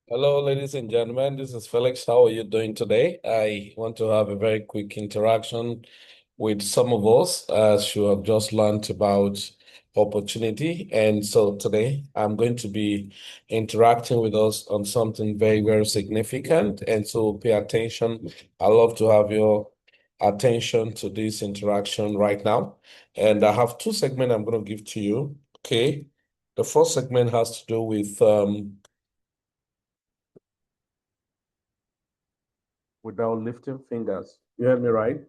Hello, ladies and gentlemen. This is Felix. How are you doing today? I want to have a very quick interaction with some of us as you have just learned about opportunity. And so today I'm going to be interacting with us on something very, very significant. And so pay attention. I love to have your attention to this interaction right now. And I have two segments I'm going to give to you. Okay. The first segment has to do with without lifting fingers. You heard me right?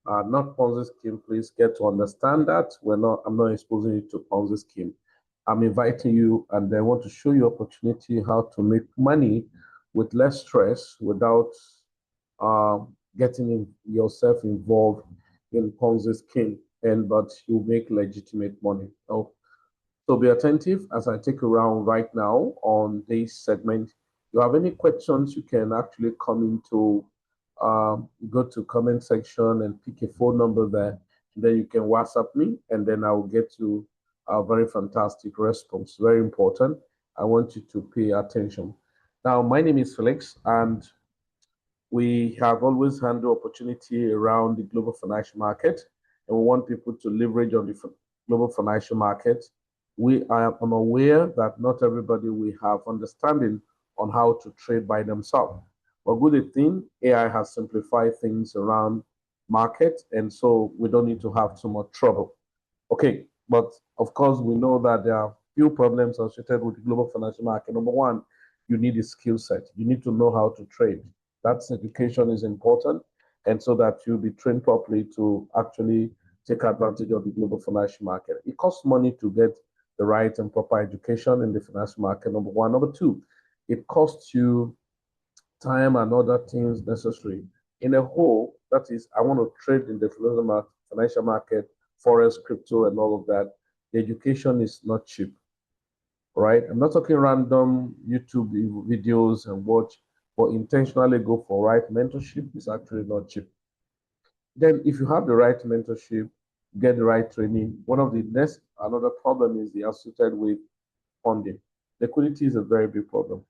Not Ponzi scheme. Please get to understand that I'm not exposing you to Ponzi scheme. I'm inviting you, and I want to show you opportunity how to make money with less stress without getting yourself involved in Ponzi scheme. But you make legitimate money. So be attentive as I take around right now on this segment. If you have any questions, you can actually come into go to comment section and pick a phone number there. Then you can WhatsApp me, and then I will get you a very fantastic response. Very important. I want you to pay attention. Now, my name is Felix, and we have always handled opportunity around the global financial market, and we want people to leverage on the global financial market. I'm aware that not everybody will have understanding on how to trade by themselves. But good thing, AI has simplified things around market, and so we don't need to have too much trouble. Okay, but of course, we know that there are few problems associated with the global financial market. Number one, you need a skill set. You need to know how to trade. That's education is important, and so that you'll be trained properly to actually take advantage of the global financial market. It costs money to get the right and proper education in the financial market. Number one. Number two, it costs you time and other things necessary. In a whole, that is, I want to trade in the financial market, forex, crypto, and all of that. The education is not cheap, right? I'm not talking random YouTube videos and watch, but intentionally go for right mentorship is actually not cheap. Then, if you have the right mentorship, get the right training. One of the next another problem is the associated with funding. Liquidity is a very big problem.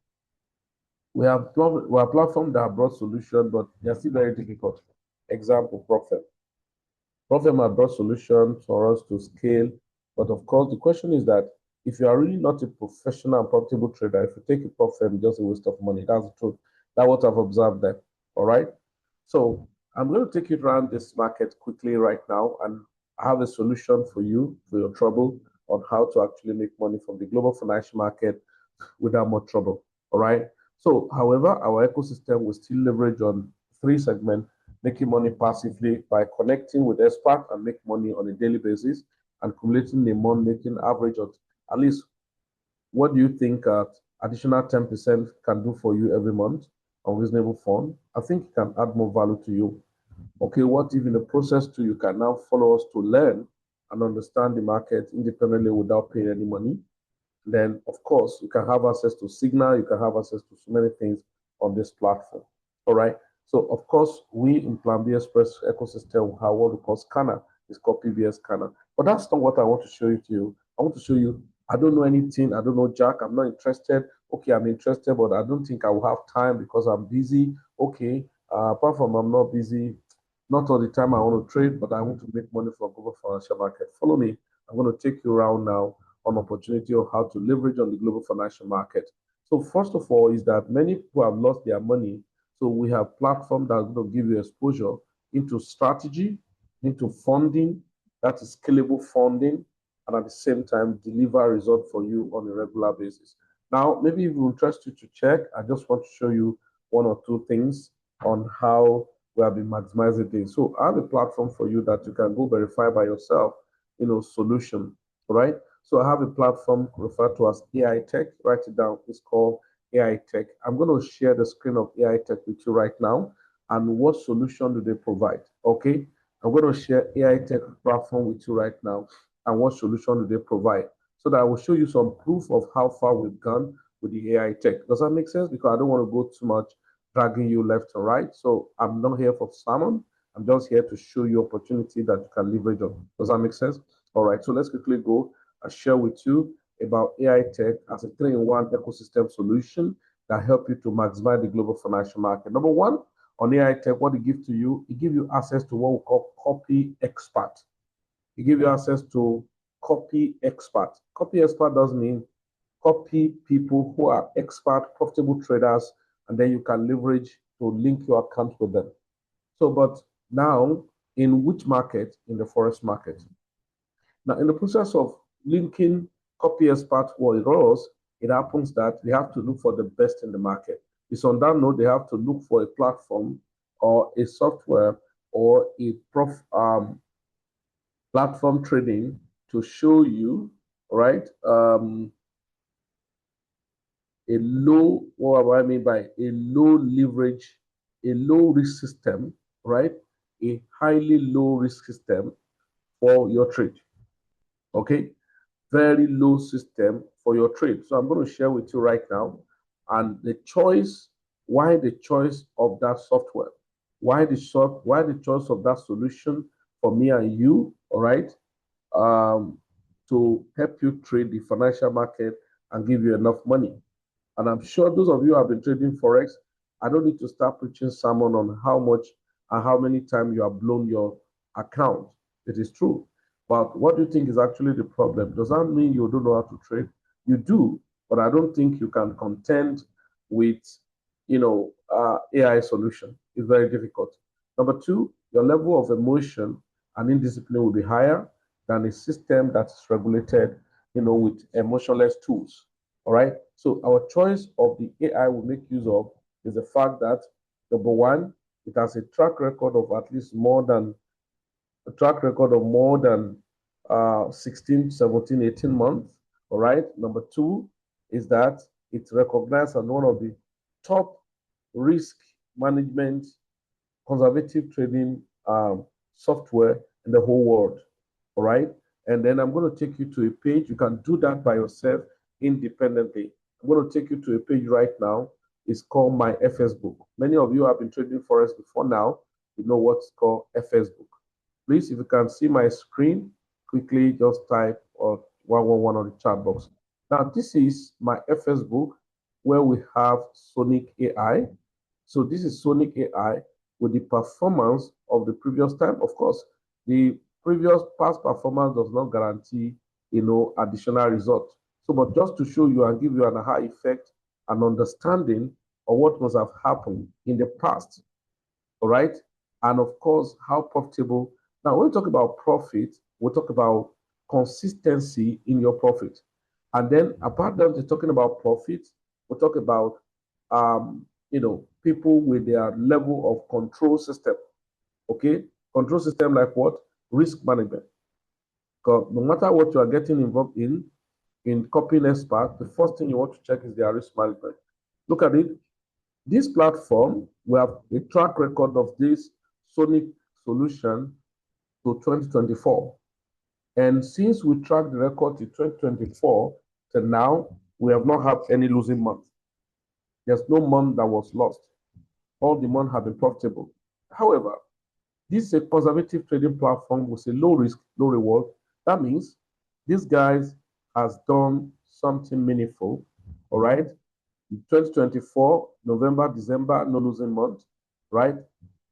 We have platforms that have brought solutions, but they're still very difficult. Example, Profit. Profit have brought solutions for us to scale, but of course, the question is that if you are really not a professional and profitable trader, if you take a profit, it's just a waste of money. That's the truth. That's what I've observed there. All right. So I'm going to take you around this market quickly right now, and I have a solution for you for your trouble on how to actually make money from the global financial market without much trouble. All right. So, however, our ecosystem will still leverage on three segments: making money passively by connecting with experts and make money on a daily basis, and accumulating a month making average of at least what do you think additional 10% can do for you every month on reasonable fund? I think it can add more value to you. Okay, what if in the process too you can now follow us to learn and understand the market independently without paying any money? Then of course you can have access to Signal, you can have access to so many things on this platform. All right. So of course we in Plan B Express ecosystem have what we call scanner. It's called PBS scanner. But that's not what I want to show you to you. I want to show you I don't know anything, I don't know Jack, I'm not interested. Okay, I'm interested, but I don't think I will have time because I'm busy. Okay, apart from I'm not busy, not all the time I want to trade, but I want to make money from global financial market. Follow me. I'm going to take you around now on opportunity of how to leverage on the global financial market. So first of all is that many people have lost their money. So we have platforms that are going to give you exposure into strategy, into funding, that is scalable funding, and at the same time deliver results for you on a regular basis. Now, maybe it will interest you to check. I just want to show you one or two things on how we have been maximizing things. So I have a platform for you that you can go verify by yourself, solution, right? So I have a platform referred to as AITECH. Write it down. It's called AITECH. I'm going to share the screen of AITECH with you right now. And what solution do they provide? Okay. I'm going to share AITECH platform with you right now. And what solution do they provide? So that I will show you some proof of how far we've gone with the AITECH. Does that make sense? Because I don't want to go too much dragging you left and right. So I'm not here for salmon. I'm just here to show you opportunity that you can leverage on. Does that make sense? All right. So let's quickly go. I share with you about AITECH as a 3-in-1 ecosystem solution that help you to maximize the global financial market. Number one, on AITECH, what it gives to you, it gives you access to what we call copy expert. It gives you access to copy expert. Copy expert does mean copy people who are expert, profitable traders, and then you can leverage to link your account with them. So, but now, in which market? In the forex market. Now, in the process of linking copy expert with it happens that they have to look for the best in the market. It's on that note, they have to look for a platform or a software or a platform trading to show you, right, a low, what do I mean by a low leverage, a low risk system, right? A highly low risk system for your trade. Okay, very low system for your trade. So I'm going to share with you right now, and the choice, why the choice of that software, why the choice of that solution for me and you, all right, to help you trade the financial market and give you enough money. And I'm sure those of you who have been trading Forex, I don't need to start preaching sermon on how much and how many times you have blown your account. It is true. But what do you think is actually the problem? Does that mean you don't know how to trade? You do, but I don't think you can contend with, AI solution. It's very difficult. Number two, your level of emotion and indiscipline will be higher than a system that is regulated, with emotionless tools. All right. So our choice of the AI we make use of is the fact that, number one, it has a track record of at least more than 16, 17, 18 months. All right. Number two is that it's recognized as one of the top risk management, conservative trading software in the whole world. All right. And then I'm going to take you to a page. You can do that by yourself independently. I'm going to take you to a page right now. It's called My FS Book. Many of you have been trading Forex before now. You know what's called FS Book. Please, if you can see my screen, quickly just type or 111 on the chat box. Now, this is my FS Book where we have Sonic AI. So this is Sonic AI with the performance of the previous time. Of course, the previous past performance does not guarantee, additional results. So, but just to show you and give you an aha effect and understanding of what must have happened in the past, all right? And of course, how profitable. Now, when we talk about profit, we talk about consistency in your profit. And then apart from talking about profit, we talk about, people with their level of control system, okay? Control system like what? Risk management. Because no matter what you are getting involved in copying expert, the first thing you want to check is their risk management. Look at it. This platform, we have a track record of this Sonic solution to 2024. And since we tracked the record to 2024 to now, we have not had any losing month. There's no month that was lost. All the months have been profitable. However, this is a conservative trading platform with a low risk, low reward. That means these guys has done something meaningful, all right? 2024, November, December, no losing month, right?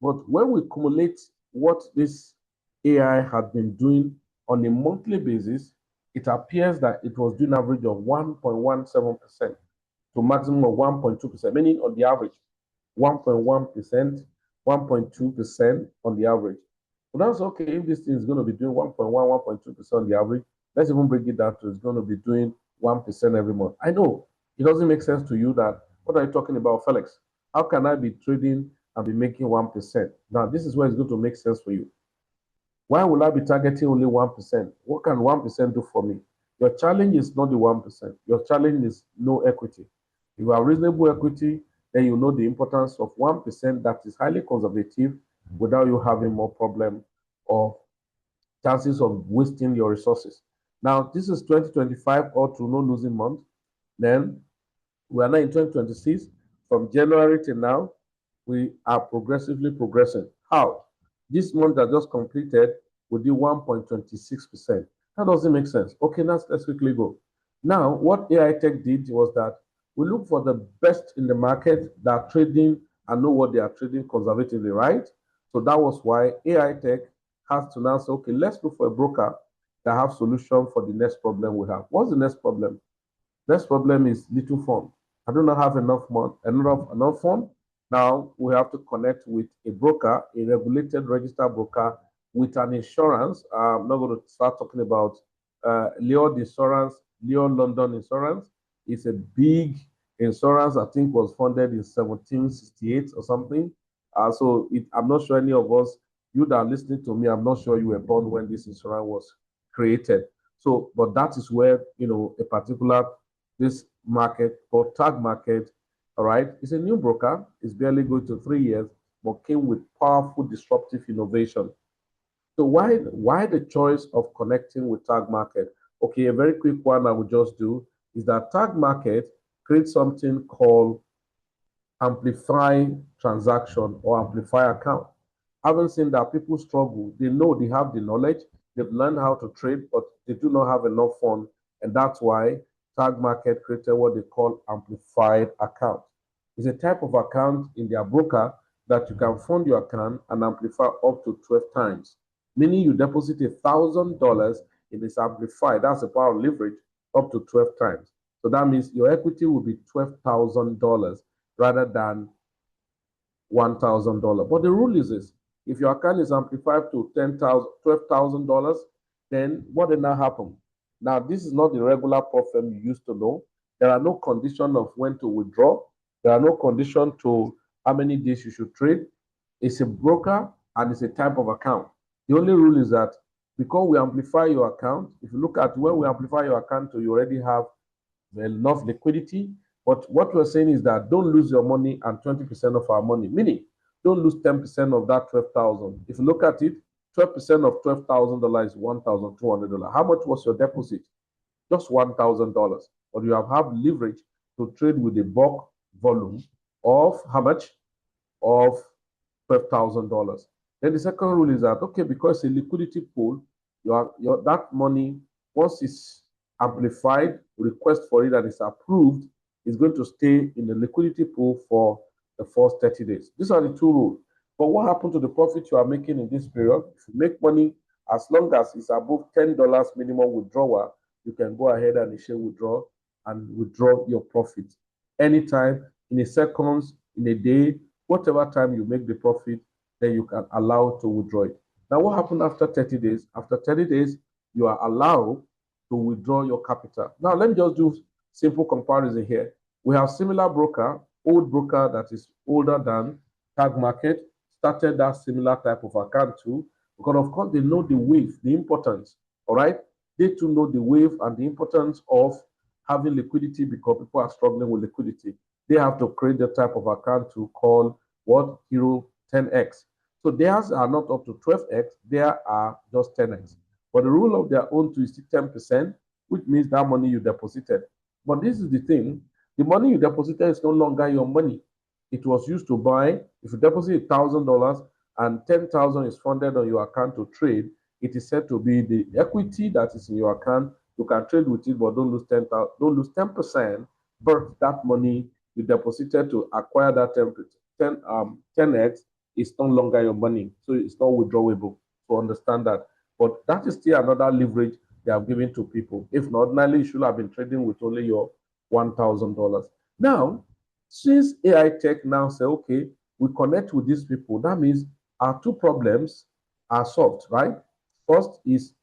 But when we accumulate what this AI has been doing on a monthly basis, it appears that it was doing an average of 1.17% to maximum of 1.2%, meaning on the average, 1.1%, 1.2% on the average. Well, that's okay. If this thing is going to be doing 1.1, 1.2% on the average, let's even break it down to it's going to be doing 1% every month. I know it doesn't make sense to you that, what are you talking about, Felix? How can I be trading and be making 1%? Now, this is where it's going to make sense for you. Why will I be targeting only 1%? What can 1% do for me? Your challenge is not the 1%. Your challenge is no equity. If you have reasonable equity, then you know the importance of 1% that is highly conservative without you having more problem or chances of wasting your resources. Now, this is 2025 or to no losing month. Then we are now in 2026. From January to now, we are progressively progressing. How? This month that just completed will do 1.26%. That doesn't make sense. Okay, let's quickly go. Now, what AITECH did was that We look for the best in the market that are trading and know what they are trading conservatively, right? So that was why AITECH has to now say, okay, let's look for a broker that have solution for the next problem we have. What's the next problem? Next problem is little fund. I do not have enough money, enough fund. Now we have to connect with a broker, a regulated registered broker with an insurance. I'm not going to start talking about Leon Insurance, Leon London Insurance. It's a big insurance. I think was funded in 1768 or something. I'm not sure any of us, you that are listening to me, I'm not sure you were born when this insurance was created. So, but that is where a particular this market called tag market, all right, it's a new broker. It's barely going to 3 years, but came with powerful disruptive innovation. So why the choice of connecting with tag market? Okay, a very quick one I will just do is that tag market creates something called amplify transaction or amplify account. Having seen that people struggle, they know they have the knowledge, they've learned how to trade, but they do not have enough fund. And that's why Tag Market created what they call amplified account. It's a type of account in their broker that you can fund your account and amplify up to 12 times. Meaning you deposit $1,000 in this amplified, that's the power of leverage, up to 12 times. So that means your equity will be $12,000 rather than $1,000. But the rule is this: if your account is amplified to $12,000, then what did now happen? Now, this is not the regular profile you used to know. There are no condition of when to withdraw. There are no condition to how many days you should trade. It's a broker and it's a type of account. The only rule is that because we amplify your account, if you look at when we amplify your account, you already have enough liquidity. But what we're saying is that don't lose your money and 20% of our money, meaning don't lose 10% of that 12,000. If you look at it, 12% of $12,000 is $1,200. How much was your deposit? Just $1,000. But you have leverage to trade with a bulk volume of how much? Of $12,000. Then the second rule is that, okay, because it's a liquidity pool, that money, once it's amplified, request for it and it's approved, is going to stay in the liquidity pool for the first 30 days. These are the two rules. But what happened to the profit you are making in this period? If you make money, as long as it's above $10 minimum withdrawal, you can go ahead and initiate withdraw and withdraw your profit anytime, in a seconds, in a day, whatever time you make the profit, then you can allow to withdraw it. Now, what happened after 30 days? After 30 days, you are allowed to withdraw your capital. Now, let me just do simple comparison here. We have similar broker, old broker that is older than Tag Market, started that similar type of account too, because of course they know the wave, the importance, all right? They too know the wave and the importance of having liquidity because people are struggling with liquidity. They have to create the type of account to call what? Hero 10X. So theirs are not up to 12X, there are just 10X. But the rule of their own too is 10%, which means that money you deposited. But this is the thing, the money you deposited is no longer your money. It was used to buy. If you deposit $1,000 and 10,000 is funded on your account to trade, it is said to be the equity that is in your account. You can trade with it, but don't lose 10,000, don't lose 10%. But that money you deposited to acquire that 10x is no longer your money, so it's not withdrawable. So understand that. But that is still another leverage they have given to people. If not, ordinarily you should have been trading with only your $1,000. Now, since AITECH now say, okay, we connect with these people, that means our two problems are solved, right? First is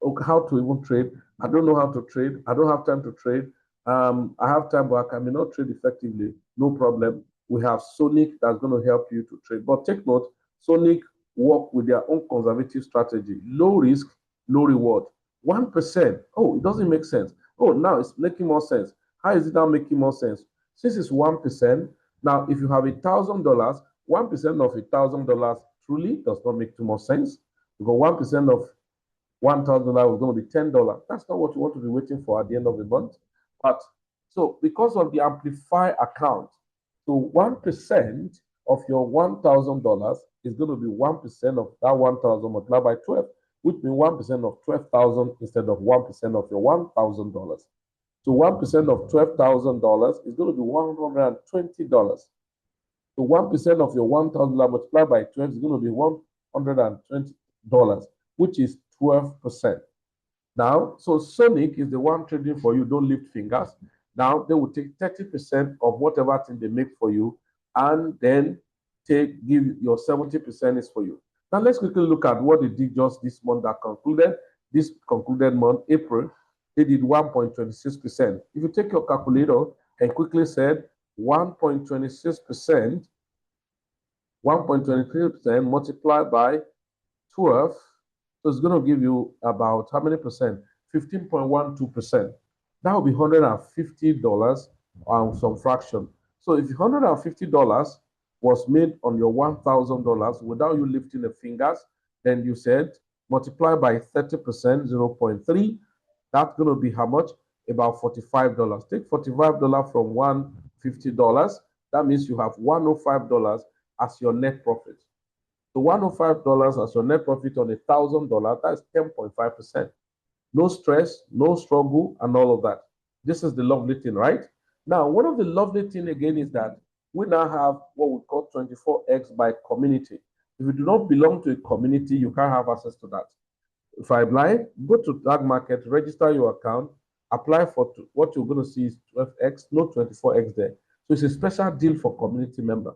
okay, how to even trade. I don't know how to trade. I don't have time to trade. I have time, but I may not trade effectively. No problem. We have Sonic that's going to help you to trade. But take note, Sonic work with their own conservative strategy. Low risk, low reward. 1%. Oh, it doesn't make sense. Oh, now it's making more sense. How is it now making more sense? Since it's 1%, now if you have $1,000, 1% of $1,000 truly does not make too much sense. Because 1% of $1,000 is going to be $10. That's not what you want to be waiting for at the end of the month. But so because of the Amplify account, so 1% of your $1,000 is going to be 1% of that 1,000 multiplied by 12, which means 1% of 12,000 instead of 1% of your $1,000. So 1% of $12,000 is going to be $120. So 1% of your $1,000 multiplied by 12 is going to be $120, which is 12%. Now, so Sonic is the one trading for you. Don't lift fingers. Now they will take 30% of whatever thing they make for you, and then give your 70% is for you. Now let's quickly look at what they did just this month that concluded. This concluded month, April, they did 1.26%. If you take your calculator and quickly said 1.26%, 1.23% multiplied by 12, so it's going to give you about how many percent? 15.12%. That will be $150 on some fraction. So if $150 was made on your $1,000 without you lifting the fingers, then you said multiply by 30%, 0.3. That's going to be how much? About $45. Take $45 from $150. That means you have $105 as your net profit. So $105 as your net profit on $1,000, that's 10.5%. No stress, no struggle, and all of that. This is the lovely thing, right? Now, one of the lovely thing again is that we now have what we call 24x by community. If you do not belong to a community, you can't have access to that. If I apply, go to Tag Market, register your account, apply for what you're going to see is 12x, no 24x there. So it's a special deal for community member.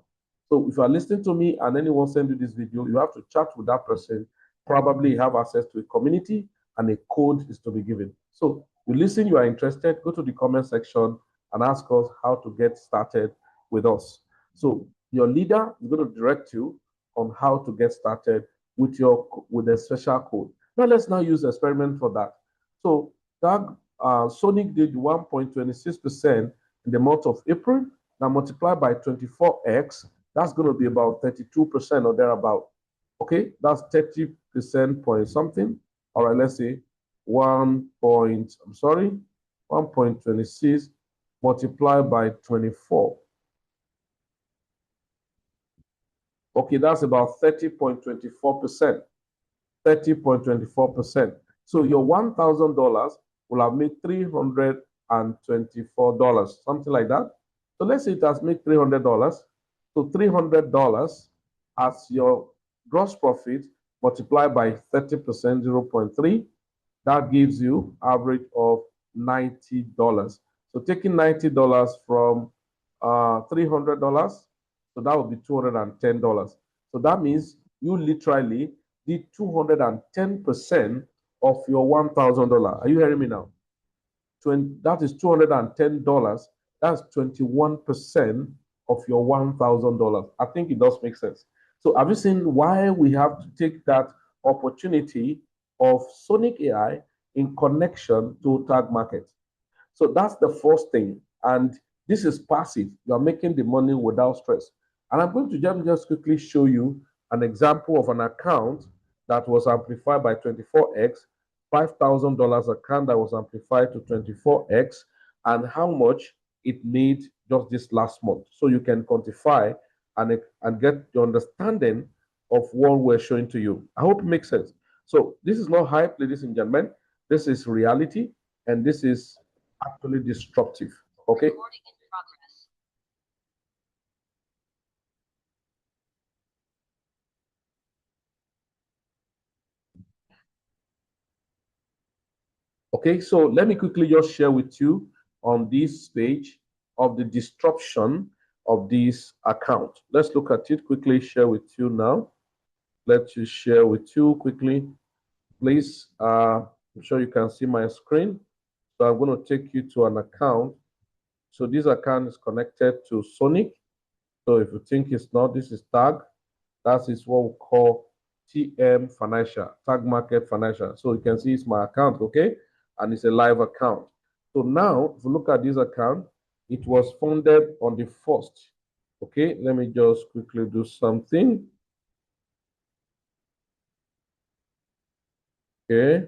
So if you are listening to me and anyone send you this video, you have to chat with that person. Probably have access to a community and a code is to be given. So you listen, you are interested, go to the comment section and ask us how to get started with us. So your leader is going to direct you on how to get started with a special code. Now let's now use experiment for that. So Sonic did 1.26% in the month of April. Now multiply by 24x, that's going to be about 32% or thereabout. Okay, that's 30% point something. All right, let's say 1.26 multiplied by 24. Okay, that's about 30.24%. 30.24%. So your $1,000 will have made $324, something like that. So let's say it has made $300. So $300 as your gross profit multiplied by 30%, 0.3, that gives you average of $90. So taking $90 from $300, so that would be $210. So that means you literally did 210% of your $1,000. Are you hearing me now? That is $210. That's 21% of your $1,000. I think it does make sense. So have you seen why we have to take that opportunity of Sonic AI in connection to Tag Market? So that's the first thing. And this is passive. You are making the money without stress. And I'm going to just quickly show you an example of an account that was amplified by 24x, $5,000 account that was amplified to 24x, and how much it made just this last month. So you can quantify and get the understanding of what we're showing to you. I hope it makes sense. So this is not hype, ladies and gentlemen. This is reality, and this is actually disruptive. Okay. Okay, so let me quickly just share with you on this page of the disruption of this account. Let's look at it quickly, share with you now. Let's share with you quickly. Please, I'm sure you can see my screen. So I'm going to take you to an account. So this account is connected to Sonic. So if you think it's not, this is Tag. That is what we call TM Financial, Tag Market Financial. So you can see it's my account, okay? And it's a live account. So now, if you look at this account, it was funded on the 1st. Okay, let me just quickly do something. Okay.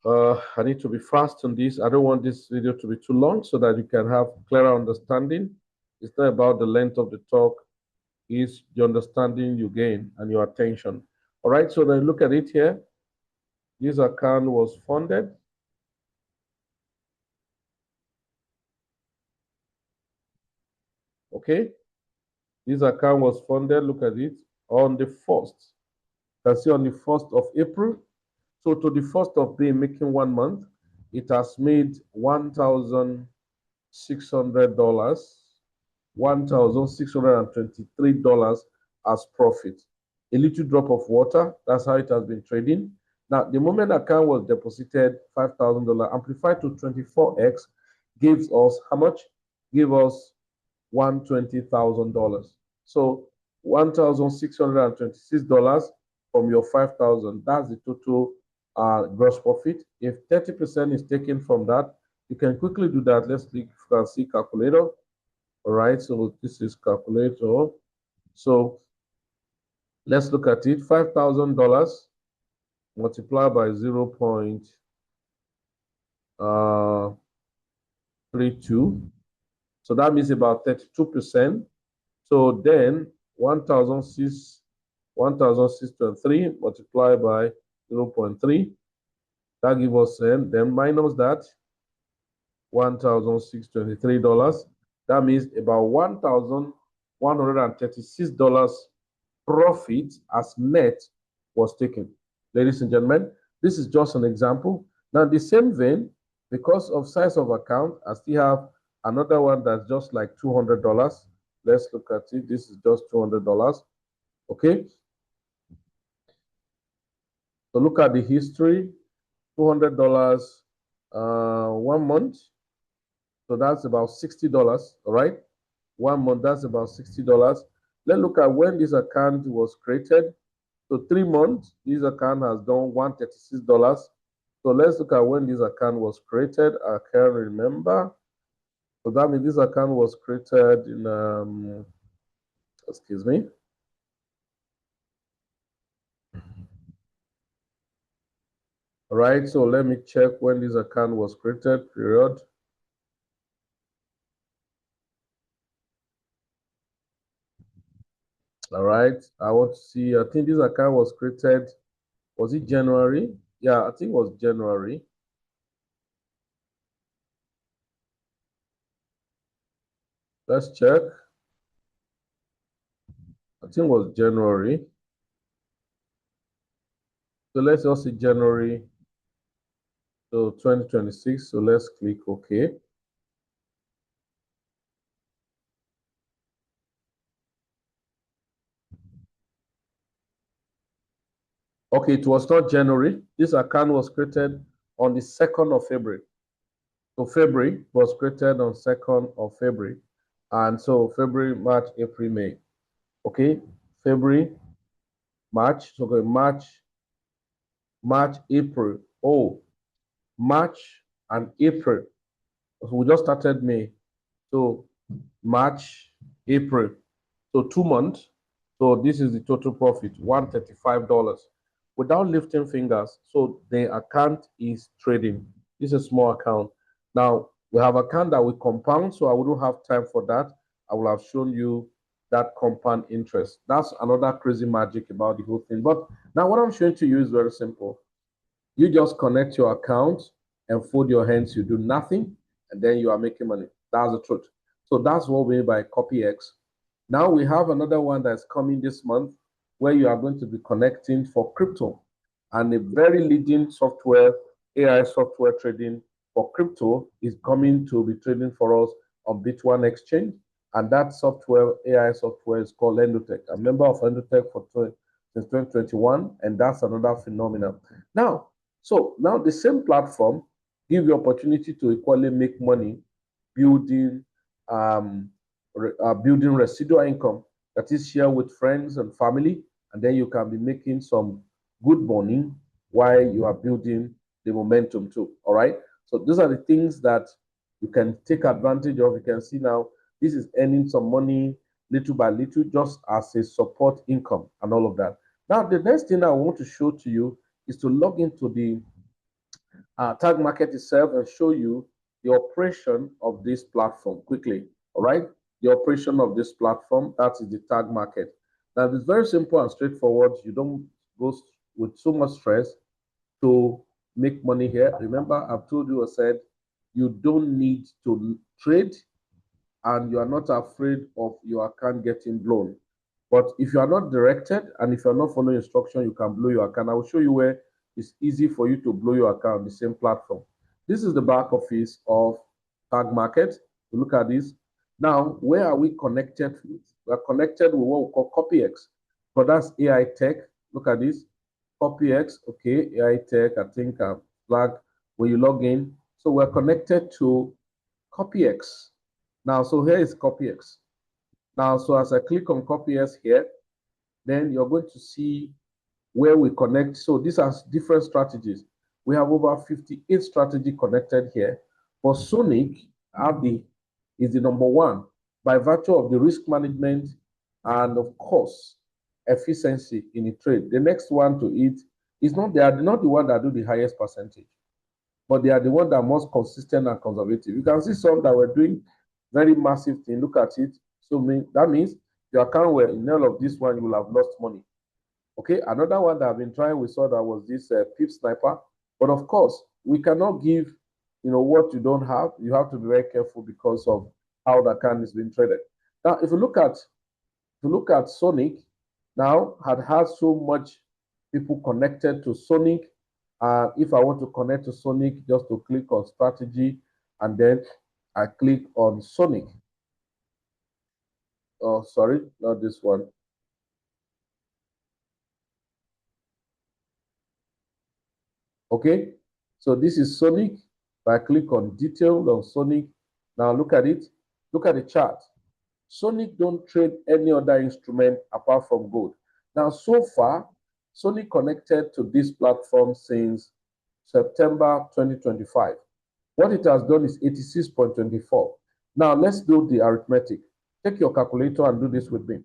I need to be fast on this. I don't want this video to be too long so that you can have clearer understanding. It's not about the length of the talk, it's the understanding you gain and your attention. All right, so then look at it here. This account was funded. Okay, this account was funded, look at it, on the 1st. You can see on the 1st of April. So to the 1st of May, making 1 month, it has made $1,600, $1,623 as profit. A little drop of water, that's how it has been trading. Now, the moment account was deposited, $5,000 amplified to 24x gives us how much? Give us $120,000. So $1,626 from your 5,000. That's the total gross profit. If 30% is taken from that, you can quickly do that. Let's click, you can see calculator. All right, so this is calculator. So let's look at it. $5,000 multiplied by 0.32. So that means about 32%. So then 1,623 multiplied by 0.3. That gives us then minus that $1,623. That means about $1,136 profit as net was taken. Ladies and gentlemen, this is just an example. Now, the same vein, because of size of account, I still have another one that's just like $200. Let's look at it. This is just $200. Okay. So look at the history. $200 1 month. So that's about $60. All right. 1 month, that's about $60. Let's look at when this account was created. So 3 months, this account has done $136. So let's look at when this account was created. I can't remember. So that means this account was created in excuse me. All right, so let me check when this account was created, period. All right, I want to see, I think this account was created, was it January? Yeah, I think it was January. Let's check. I think it was January. So let's just say January, so 2026. So let's click OK. Okay, it was not January. This account was created on the 2nd of February. So February was created on 2nd of February. And so February, March, April, May. Okay, February, March. So okay, March, April. Oh, March and April. So we just started May. So March, April. So 2 months. So this is the total profit, $135 without lifting fingers. So the account is trading. This is a small account. Now we have account that we compound, so I wouldn't have time for that. I will have shown you that compound interest. That's another crazy magic about the whole thing. But now what I'm showing to you is very simple. You just connect your account and fold your hands, you do nothing, and then you are making money. That's the truth. So that's what we mean by CopyX. Now we have another one that's coming this month where you are going to be connecting for crypto, and a very leading software, AI software trading for crypto is coming to be trading for us on Bit1 Exchange. And that software, AI software, is called AITECH. I'm a member of AITECH since 2021, and that's another phenomenon. Now the same platform give you opportunity to equally make money building building residual income that is shared with friends and family, and then you can be making some good money while you are building the momentum too. All right. So those are the things that you can take advantage of. You can see now this is earning some money little by little, just as a support income and all of that. Now, the next thing I want to show to you is to log into the tag market itself and show you the operation of this platform quickly. All right, the operation of this platform, that is the tag market. Now it's very simple and straightforward. You don't go with so much stress to make money here. Remember, I've told you, I said you don't need to trade, and you are not afraid of your account getting blown. But if you are not directed and if you are not following instruction, you can blow your account. I will show you where it's easy for you to blow your account on the same platform. This is the back office of Tag Market. Look at this. Now, where are we connected with? We are connected with what we call CopyX. So that's AITECH. Look at this. CopyX, okay, AITECH, I think flag when you log in. So we're connected to CopyX. Now, so here is CopyX. Now, so as I click on CopyX here, then you're going to see where we connect. So these are different strategies. We have over 58 strategy connected here. For Sonic, is the number one by virtue of the risk management and of course efficiency in the trade. The next one to it is not they are not the one that do the highest percentage, but they are the one that are most consistent and conservative. You can see some that were doing very massive thing. Look at it. So that means your account were in all of this one, you will have lost money. Okay, another one that I've been trying, we saw that was this Pip Sniper. But of course, we cannot give, what you don't have. You have to be very careful because of how the account is being traded. Now, if you look at Sonic, now had so much people connected to Sonic. If I want to connect to Sonic, just to click on strategy, and then I click on Sonic. Oh, sorry, not this one. Okay, so this is Sonic. If I click on detail on Sonic, now look at it. Look at the chart. Sonic don't trade any other instrument apart from gold. Now, so far, Sonic connected to this platform since September 2025. What it has done is 86.24. Now, let's do the arithmetic. Take your calculator and do this with me.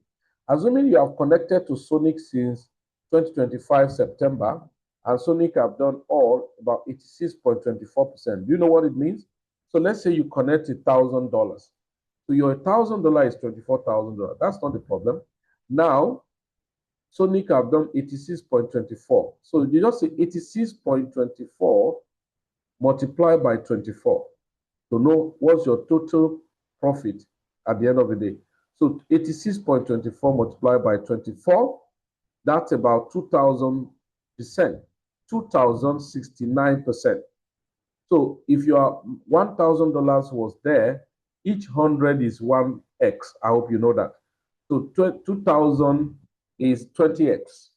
Assuming you have connected to Sonic since 2025 September, and Sonic have done all about 86.24%. Do you know what it means? So let's say you connect $1,000. So your $1,000 is $24,000. That's not the problem. Now, Sonic have done 86.24. So you just say 86.24 multiplied by 24 to know what's your total profit at the end of the day. So 86.24 multiplied by 24, that's about 2,000%, 2,069%. So if your $1,000 was there, each 100 is 1x. I hope you know that. So 2,000 is 20x.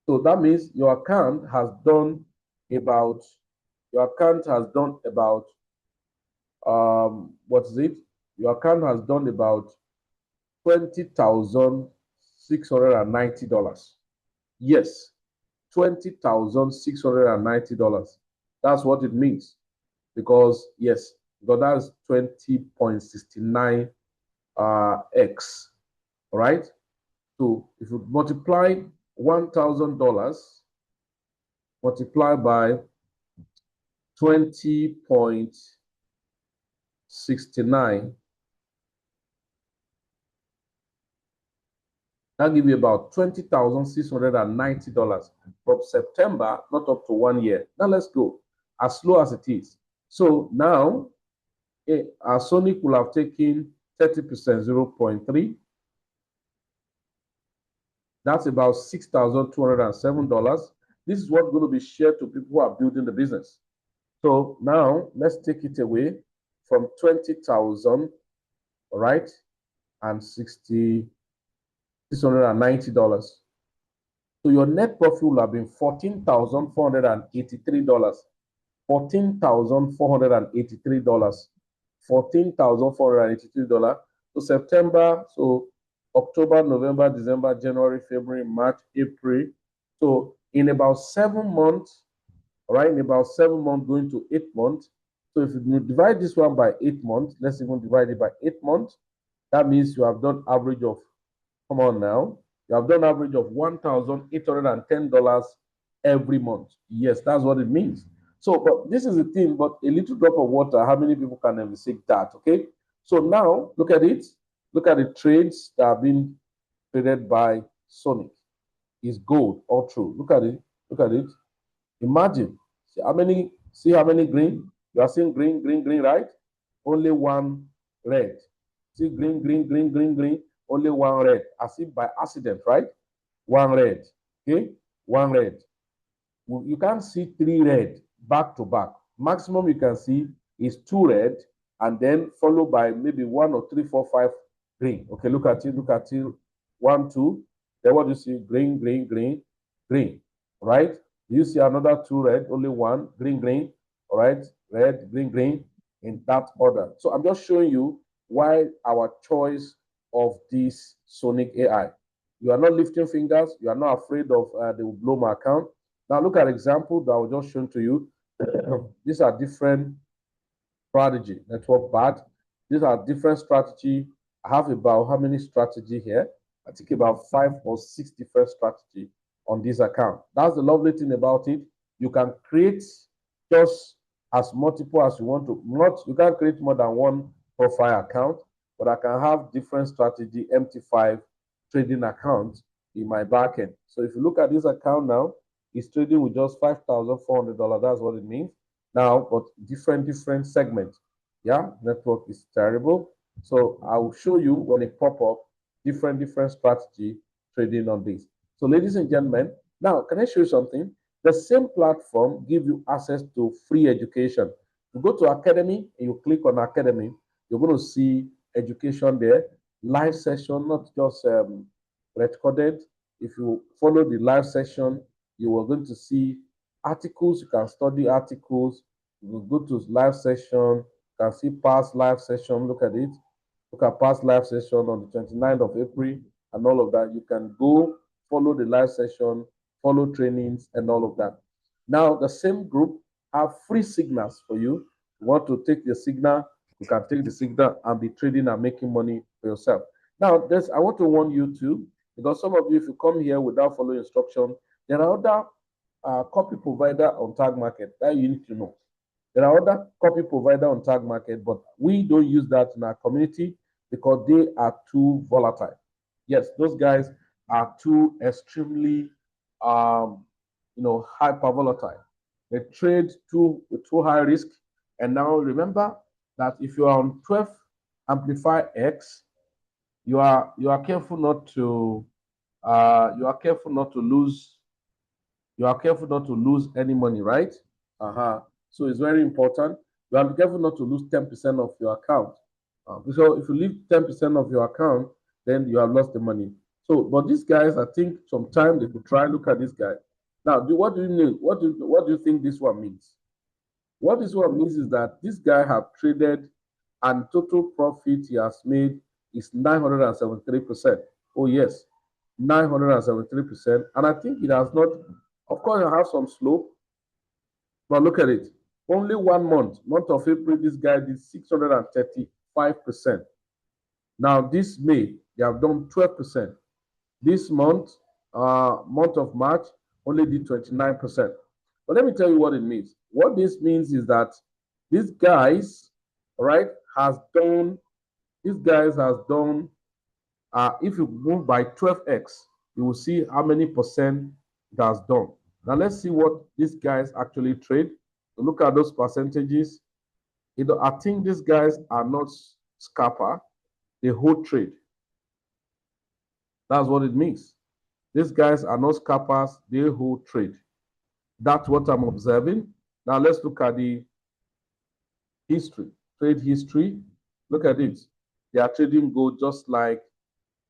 So that means your account has done about, what is it? Your account has done about $20,690. Yes, $20,690. That's what it means. Because yes, because that's 20.69 x. All right. So if you multiply $1,000 multiplied by 20.69, that'll give you about $20,690 from September, not up to 1 year. Now let's go as slow as it is. So now our Sonic will have taken 30%, 0.3. That's about $6,207. This is what's going to be shared to people who are building the business. So now let's take it away from 20,000, all right, and $6,690. So your net profit will have been $14,483. $14,483. $14,483. So September, so October, November, December, January, February, March, April. So in about 7 months, all right, in about 7 months going to 8 months. So if you divide this one by 8 months, let's even divide it by 8 months. That means you have done average of, come on now, you have done average of $1,810 every month. Yes, that's what it means. So, but this is the thing, but a little drop of water, how many people can envisage that, okay? So now, look at it. Look at the trades that have been traded by Sonic. It's gold, all true. Look at it. Look at it. Imagine. See how many green? You are seeing green, green, green, right? Only one red. See green, green, green, green, green, only one red, as if by accident, right? One red, okay? One red. You can't see three red back to back. Maximum you can see is two red, and then followed by maybe 1 or 3, 4, 5 green. Okay, look at it, look at it. 1, 2. Then what do you see? Green, green, green, green. Right? You see another two red, only one, green, green. All right, red, green, green, in that order. So I'm just showing you why our choice of this Sonic AI. You are not lifting fingers. You are not afraid of they will blow my account. Now look at example that I was just shown to you. These are different strategy. Network bad. These are different strategy. I have about how many strategy here? I think about 5 or 6 different strategy on this account. That's the lovely thing about it. You can create just as multiple as you want to. Not you can create more than one profile account, but I can have different strategy MT5 trading accounts in my backend. So if you look at this account now, it's trading with just $5,400. That's what it means now, but different segments. Yeah, network is terrible. So I will show you when it pop up different strategy trading on this. So ladies and gentlemen, now can I show you something? The same platform give you access to free education. You go to Academy and you click on Academy, you're going to see education there, live session, not just recorded. If you follow the live session, you are going to see articles. You can study articles. You go to live session. You can see past live session. Look at it. Look at past live session on the 29th of April and all of that. You can go follow the live session, follow trainings and all of that. Now, the same group have free signals for you. You want to take the signal, you can take the signal and be trading and making money for yourself. Now, I want to warn you too, because some of you, if you come here without following instruction, there are other copy provider on tag market that you need to know. There are other copy provider on tag market, but we don't use that in our community because they are too volatile. Yes, those guys are too extremely, hyper volatile. They trade with too high risk. And now remember that if you are on 12 amplify X, you are careful not to lose any money, right? So it's very important. You have to be careful not to lose 10% of your account. So if you leave 10% of your account, then you have lost the money. So, but these guys, I think sometime they could try. Look at this guy. Now, what do you mean? What do you think this one means? What this one means is that this guy have traded, and total profit he has made is 973%. Oh yes, 973%. And I think it has not. Of course, I have some slope, but look at it. Only 1 month, month of April, this guy did 635%. Now, this May, they have done 12%. This month, month of March, only did 29%. But let me tell you what it means. What this means is that these guys, right, these guys has done, if you move by 12x, you will see how many percent it has done. Now let's see what these guys actually trade. So look at those percentages. I think these guys are not scalper, they hold trade. That's what it means. These guys are not scalpers, they hold trade. That's what I'm observing. Now let's look at the history, trade history. Look at it. They are trading gold just like,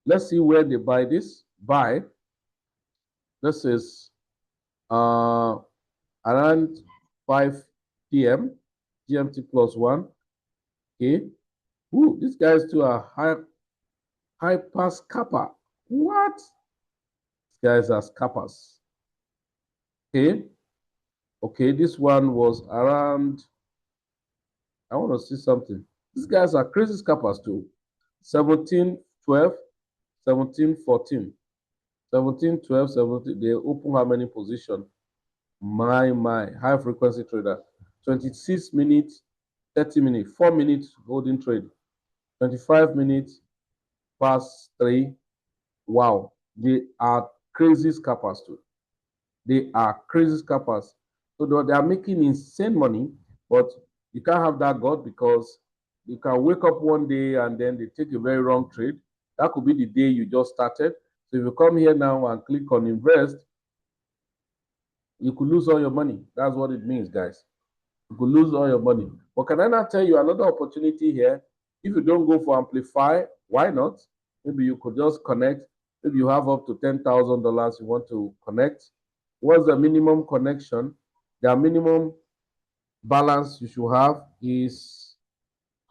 let's see where they buy this. Buy. This is around 5 p.m. GMT +1. Okay. Ooh, these guys too are hyper scalper. What? These guys are scalpers. Okay. Okay, this one was around, I want to see something. These guys are crazy scalpers too. 1712, 1714, 1712, 17. They open how many positions? My high frequency trader. 26 minutes, 30 minutes, 4 minutes holding trade, 25 minutes past 3. Wow, they are crazy scalpers too. They are crazy scalpers. So they are making insane money, but you can't have that God because You can wake up one day and then they take a very wrong trade. That could be the day you just started. So if you come here now and click on invest, you could lose all your money. That's what it means, guys. You could lose all your money. But can I now tell you another opportunity here? If you don't go for Amplify, why not? Maybe you could just connect. If you have up to $10,000 you want to connect, what's the minimum connection? The minimum balance you should have is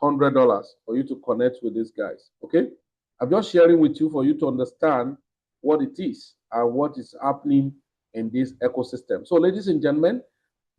$100 for you to connect with these guys. Okay, I'm just sharing with you for you to understand what it is and what is happening in this ecosystem. So, ladies and gentlemen,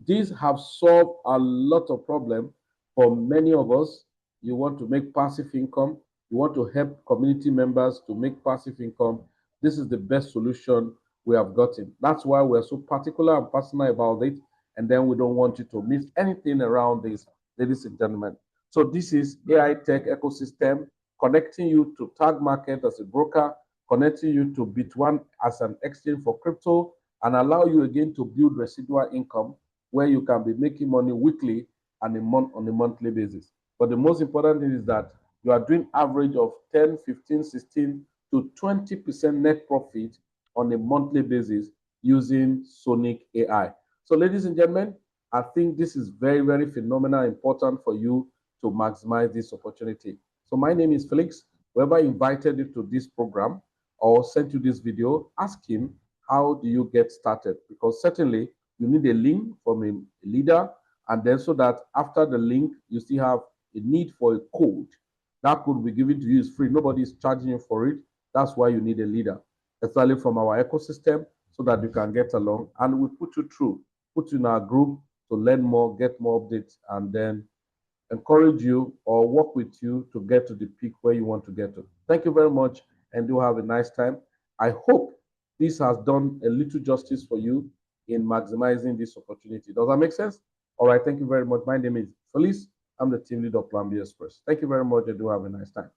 these have solved a lot of problem for many of us. You want to make passive income, you want to help community members to make passive income. This is the best solution we have gotten. That's why we're so particular and personal about it. And then we don't want you to miss anything around this, ladies and gentlemen. So this is AITECH ecosystem, connecting you to Tag Market as a broker, connecting you to Bit1 as an exchange for crypto, and allow you again to build residual income where you can be making money weekly and on a monthly basis. But the most important thing is that you are doing average of 10, 15, 16 to 20% net profit on a monthly basis using Sonic AI. So ladies and gentlemen, I think this is very, very phenomenal, important for you to maximize this opportunity. So my name is Felix. Whoever invited you to this program or sent you this video, ask him, how do you get started? Because certainly you need a link from a leader, and then so that after the link, you still have a need for a code. That code will be given to you is free. Nobody is charging you for it. That's why you need a leader, especially from our ecosystem, so that you can get along. And we put you through, put you in our group to learn more, get more updates, and then encourage you or work with you to get to the peak where you want to get to. Thank you very much, and do have a nice time. I hope this has done a little justice for you in maximizing this opportunity. Does that make sense? All right, thank you very much. My name is Felice. I'm the team leader of Plan B Express. Thank you very much, and do have a nice time.